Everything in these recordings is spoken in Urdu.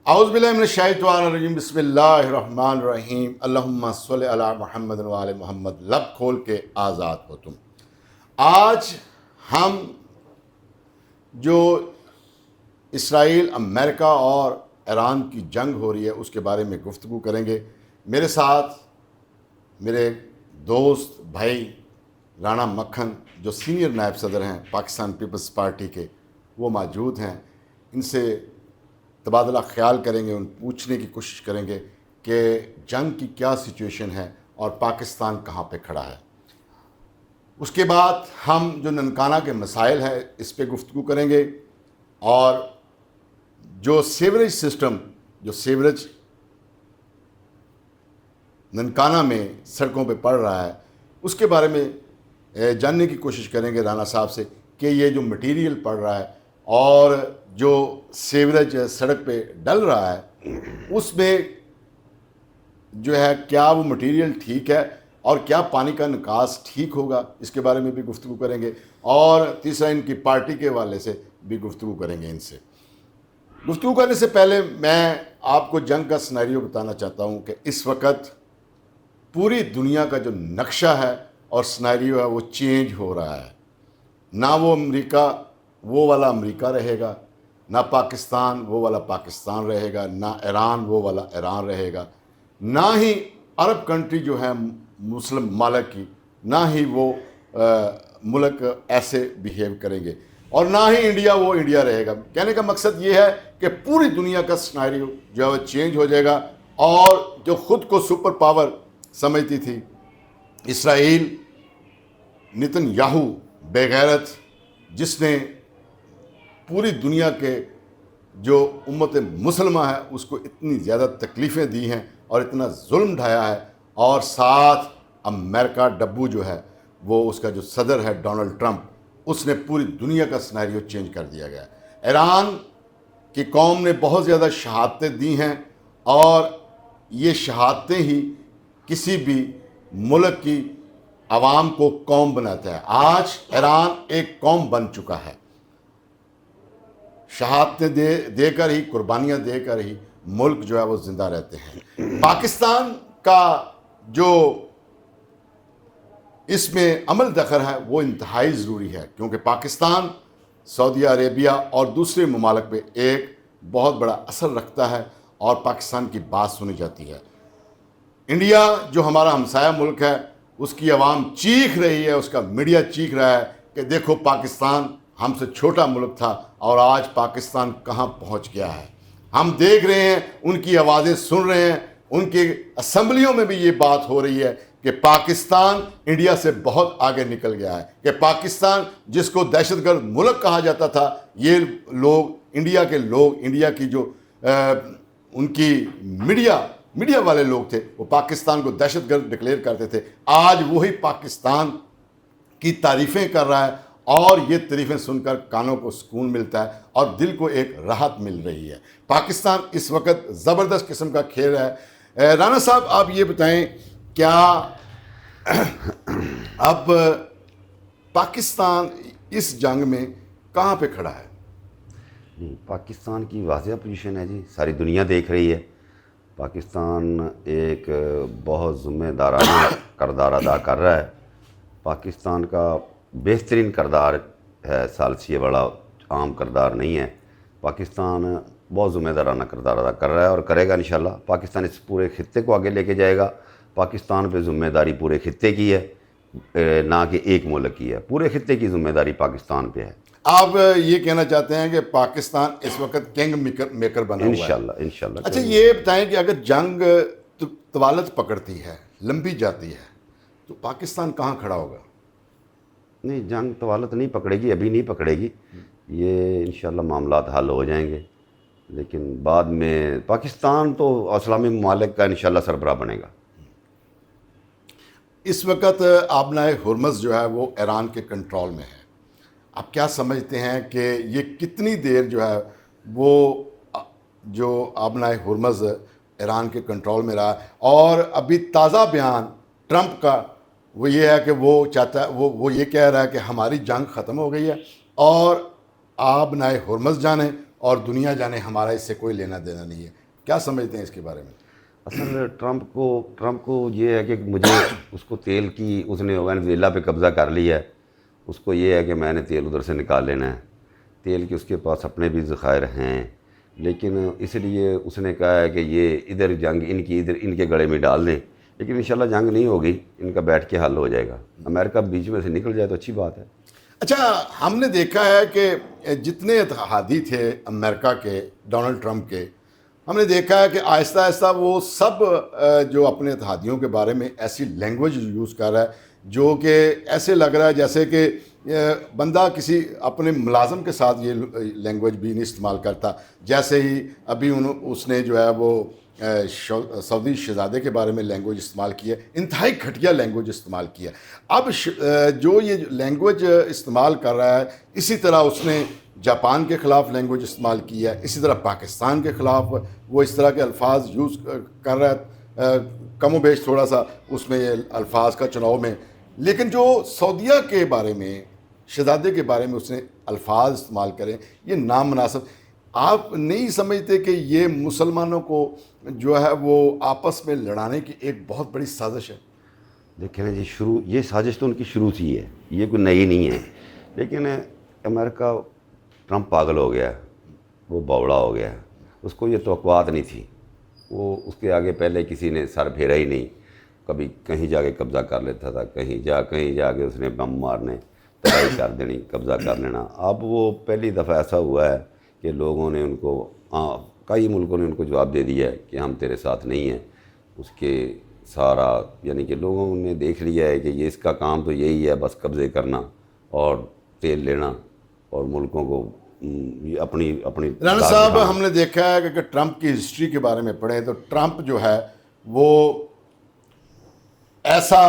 اعوذ باللہ من الشیطان الرجیم، بسم اللہ الرحمن الرحیم، اللہم صلی علی محمد و آل محمد۔ لب کھول کے آزاد ہو تم۔ آج ہم جو اسرائیل، امریکہ اور ایران کی جنگ ہو رہی ہے اس کے بارے میں گفتگو کریں گے۔ میرے ساتھ میرے دوست بھائی رانا مکھن جو سینئر نائب صدر ہیں پاکستان پیپلز پارٹی کے، وہ موجود ہیں۔ ان سے تبادلہ خیال کریں گے، ان پوچھنے کی کوشش کریں گے کہ جنگ کی کیا سچویشن ہے اور پاکستان کہاں پہ کھڑا ہے۔ اس کے بعد ہم جو ننکانہ کے مسائل ہیں اس پہ گفتگو کریں گے، اور جو سیوریج سسٹم، جو سیوریج ننکانہ میں سڑکوں پہ پڑ رہا ہے اس کے بارے میں جاننے کی کوشش کریں گے رانا صاحب سے کہ یہ جو مٹیریل پڑ رہا ہے اور جو سیوریج سڑک پہ ڈل رہا ہے اس میں جو ہے کیا وہ مٹیریل ٹھیک ہے اور کیا پانی کا نکاس ٹھیک ہوگا، اس کے بارے میں بھی گفتگو کریں گے۔ اور تیسرا ان کی پارٹی کے حوالے سے بھی گفتگو کریں گے۔ ان سے گفتگو کرنے سے پہلے میں آپ کو جنگ کا سیناریو بتانا چاہتا ہوں کہ اس وقت پوری دنیا کا جو نقشہ ہے اور سیناریو ہے وہ چینج ہو رہا ہے۔ نہ وہ امریکہ وہ والا امریکہ رہے گا، نہ پاکستان وہ والا پاکستان رہے گا، نہ ایران وہ والا ایران رہے گا، نہ ہی عرب کنٹری جو ہے مسلم ممالک کی، نہ ہی وہ ملک ایسے بیہیو کریں گے، اور نہ ہی انڈیا وہ انڈیا رہے گا۔ کہنے کا مقصد یہ ہے کہ پوری دنیا کا سیناریو جو ہے وہ چینج ہو جائے گا، اور جو خود کو سپر پاور سمجھتی تھی اسرائیل، نتن یاہو بے غیرت، جس نے پوری دنیا کے جو امت مسلمہ ہے اس کو اتنی زیادہ تکلیفیں دی ہیں اور اتنا ظلم ڈھایا ہے، اور ساتھ امریکہ ڈبو جو ہے وہ اس کا جو صدر ہے ڈونلڈ ٹرمپ، اس نے پوری دنیا کا سیناریو چینج کر دیا گیا۔ ایران کی قوم نے بہت زیادہ شہادتیں دی ہیں، اور یہ شہادتیں ہی کسی بھی ملک کی عوام کو قوم بناتا ہے۔ آج ایران ایک قوم بن چکا ہے، شہادتیں دے کر ہی، قربانیاں دے کر ہی ملک جو ہے وہ زندہ رہتے ہیں۔ پاکستان کا جو اس میں عمل دخل ہے وہ انتہائی ضروری ہے، کیونکہ پاکستان سعودی عربیہ اور دوسرے ممالک پہ ایک بہت بڑا اثر رکھتا ہے اور پاکستان کی بات سنی جاتی ہے۔ انڈیا جو ہمارا ہمسایہ ملک ہے اس کی عوام چیخ رہی ہے، اس کا میڈیا چیخ رہا ہے کہ دیکھو پاکستان ہم سے چھوٹا ملک تھا اور آج پاکستان کہاں پہنچ گیا ہے۔ ہم دیکھ رہے ہیں، ان کی آوازیں سن رہے ہیں، ان کی اسمبلیوں میں بھی یہ بات ہو رہی ہے کہ پاکستان انڈیا سے بہت آگے نکل گیا ہے، کہ پاکستان جس کو دہشت گرد ملک کہا جاتا تھا، یہ لوگ انڈیا کے لوگ، انڈیا کی جو ان کی میڈیا والے لوگ تھے، وہ پاکستان کو دہشت گرد ڈکلیئر کرتے تھے۔ آج وہی پاکستان کی تعریفیں کر رہا ہے، اور یہ تعریفیں سن کر کانوں کو سکون ملتا ہے اور دل کو ایک راحت مل رہی ہے۔ پاکستان اس وقت زبردست قسم کا کھیل ہے۔ رانا صاحب آپ یہ بتائیں، کیا اب پاکستان اس جنگ میں کہاں پہ کھڑا ہے؟ پاکستان کی واضح پوزیشن ہے جی، ساری دنیا دیکھ رہی ہے۔ پاکستان ایک بہت ذمہ دارانہ کردار ادا کر رہا ہے۔ پاکستان کا بہترین کردار ہے، ثالثیہ بڑا عام کردار نہیں ہے۔ پاکستان بہت ذمہ دارانہ کردار ادا کر رہا ہے اور کرے گا انشاءاللہ۔ پاکستان اس پورے خطے کو آگے لے کے جائے گا۔ پاکستان پہ ذمہ داری پورے خطے کی ہے، نہ کہ ایک ملک کی ہے۔ پورے خطے کی ذمہ داری پاکستان پہ ہے۔ آپ یہ کہنا چاہتے ہیں کہ پاکستان اس وقت کنگ میکر بنا ہوا ہے؟ انشاءاللہ۔ اچھا یہ بتائیں کہ اگر جنگ طوالت پکڑتی ہے، لمبی جاتی ہے، تو پاکستان کہاں کھڑا ہوگا؟ نہیں، جنگ طوالت نہیں پکڑے گی، ابھی نہیں پکڑے گی، یہ انشاءاللہ معاملات حل ہو جائیں گے، لیکن بعد میں پاکستان تو اسلامی ممالک کا انشاءاللہ سربراہ بنے گا۔ اس وقت آبنائے ہرمز جو ہے وہ ایران کے کنٹرول میں ہے۔ آپ کیا سمجھتے ہیں کہ یہ کتنی دیر جو ہے وہ جو آبنائے ہرمز ایران کے کنٹرول میں رہا؟ اور ابھی تازہ بیان ٹرمپ کا وہ یہ ہے کہ وہ چاہتا ہے، وہ یہ کہہ رہا ہے کہ ہماری جنگ ختم ہو گئی ہے اور آبنائے ہرمز جانیں اور دنیا جانے ہمارا اس سے کوئی لینا دینا نہیں ہے. کیا سمجھتے ہیں اس کے بارے میں؟ اصل ٹرمپ کو یہ ہے کہ مجھے اس کو تیل کی اس نے وینزویلا پہ قبضہ کر لیا ہے. اس کو یہ ہے کہ میں نے تیل ادھر سے نکال لینا ہے. تیل کے اس کے پاس اپنے بھی ذخائر ہیں، لیکن اس لیے اس نے کہا ہے کہ یہ ادھر جنگ ادھر ان کے گڑے میں ڈال دیں. لیکن انشاءاللہ جنگ نہیں ہوگی، ان کا بیٹھ کے حل ہو جائے گا. امریکہ بیچ میں سے نکل جائے تو اچھی بات ہے. اچھا، ہم نے دیکھا ہے کہ جتنے اتحادی تھے امریکہ کے، ڈونلڈ ٹرمپ کے، ہم نے دیکھا ہے کہ آہستہ آہستہ وہ سب جو اپنے اتحادیوں کے بارے میں ایسی لینگویج یوز کر رہا ہے جو کہ ایسے لگ رہا ہے جیسے کہ بندہ کسی اپنے ملازم کے ساتھ یہ لینگویج بھی نہیں استعمال کرتا. جیسے ہی ابھی اس نے جو ہے وہ سعودی شہزادے کے بارے میں لینگویج استعمال کی ہے، انتہائی گھٹیا لینگویج استعمال کی ہے. اب جو یہ لینگویج استعمال کر رہا ہے، اسی طرح اس نے جاپان کے خلاف لینگویج استعمال کی ہے، اسی طرح پاکستان کے خلاف وہ اس طرح کے الفاظ یوز کر رہا ہے. کم و بیش تھوڑا سا اس میں یہ الفاظ کا چناؤ میں، لیکن جو سعودیہ کے بارے میں، شہزادے کے بارے میں اس نے الفاظ استعمال کریں، یہ نامناسب. آپ نہیں سمجھتے کہ یہ مسلمانوں کو جو ہے وہ آپس میں لڑانے کی ایک بہت بڑی سازش ہے؟ دیکھیں جی، یہ سازش تو ان کی شروع سے ہی ہے، یہ کوئی نئی نہیں ہے. لیکن امریکہ، ٹرمپ پاگل ہو گیا ہے، وہ باوڑا ہو گیا ہے. اس کو یہ توقعات نہیں تھی. وہ اس کے آگے پہلے کسی نے سر پھیرا ہی نہیں. کبھی کہیں جا کے قبضہ کر لیتا تھا، کہیں جا کے اس نے بم مارنے، تباہی کر دینی، قبضہ کر لینا. اب وہ پہلی دفعہ ایسا ہوا ہے کہ لوگوں نے ان کو، کئی ملکوں نے ان کو جواب دے دیا ہے کہ ہم تیرے ساتھ نہیں ہیں. اس کے سارا، یعنی کہ لوگوں نے دیکھ لیا ہے کہ یہ اس کا کام تو یہی ہے، بس قبضے کرنا اور تیل لینا اور ملکوں کو اپنی رانا صاحب، ہم نے دیکھا ہے کہ ٹرمپ کی ہسٹری کے بارے میں پڑھیں تو ٹرمپ جو ہے وہ ایسا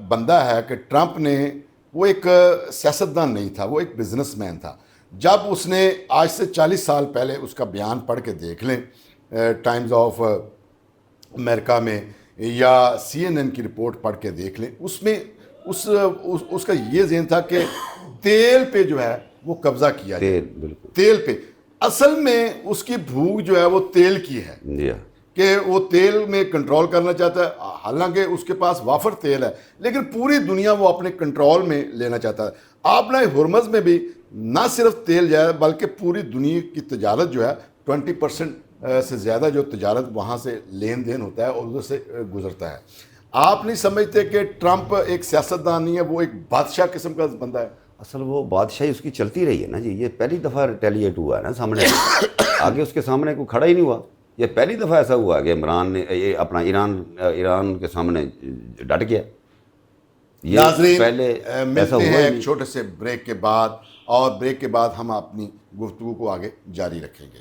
بندہ ہے کہ ٹرمپ نے، وہ ایک سیاستدان نہیں تھا، وہ ایک بزنس مین تھا. جب اس نے آج سے 40 سال پہلے اس کا بیان پڑھ کے دیکھ لیں ٹائمز آف امریکہ میں، یا CNN کی رپورٹ پڑھ کے دیکھ لیں، اس میں اس کا یہ ذہن تھا کہ تیل پہ جو ہے وہ قبضہ کیا جائے. تیل پہ اصل میں اس کی بھوک جو ہے وہ تیل کی ہے، جی ہاں، کہ وہ تیل میں کنٹرول کرنا چاہتا ہے. حالانکہ اس کے پاس وافر تیل ہے، لیکن پوری دنیا وہ اپنے کنٹرول میں لینا چاہتا ہے. آپ نے ہرمز میں بھی نہ صرف تیل جائے بلکہ پوری دنیا کی تجارت جو ہے 20% سے زیادہ جو تجارت وہاں سے لین دین ہوتا ہے اور ادھر سے گزرتا ہے. آپ نہیں سمجھتے کہ ٹرمپ ایک سیاستدان نہیں ہے، وہ ایک بادشاہ قسم کا بندہ ہے؟ اصل وہ بادشاہی اس کی چلتی رہی ہے نا جی. یہ پہلی دفعہ ریٹیلیٹ ہوا ہے نا سامنے، آگے اس کے سامنے کوئی کھڑا ہی نہیں ہوا. یہ پہلی دفعہ ایسا ہوا کہ عمران نے اپنا ایران کے سامنے ڈٹ گیا. ناظرین، پہلے ایسا ملتے ہوا ہیں ہی ایک چھوٹے سے بریک کے بعد، اور بریک کے بعد ہم اپنی گفتگو کو آگے جاری رکھیں گے.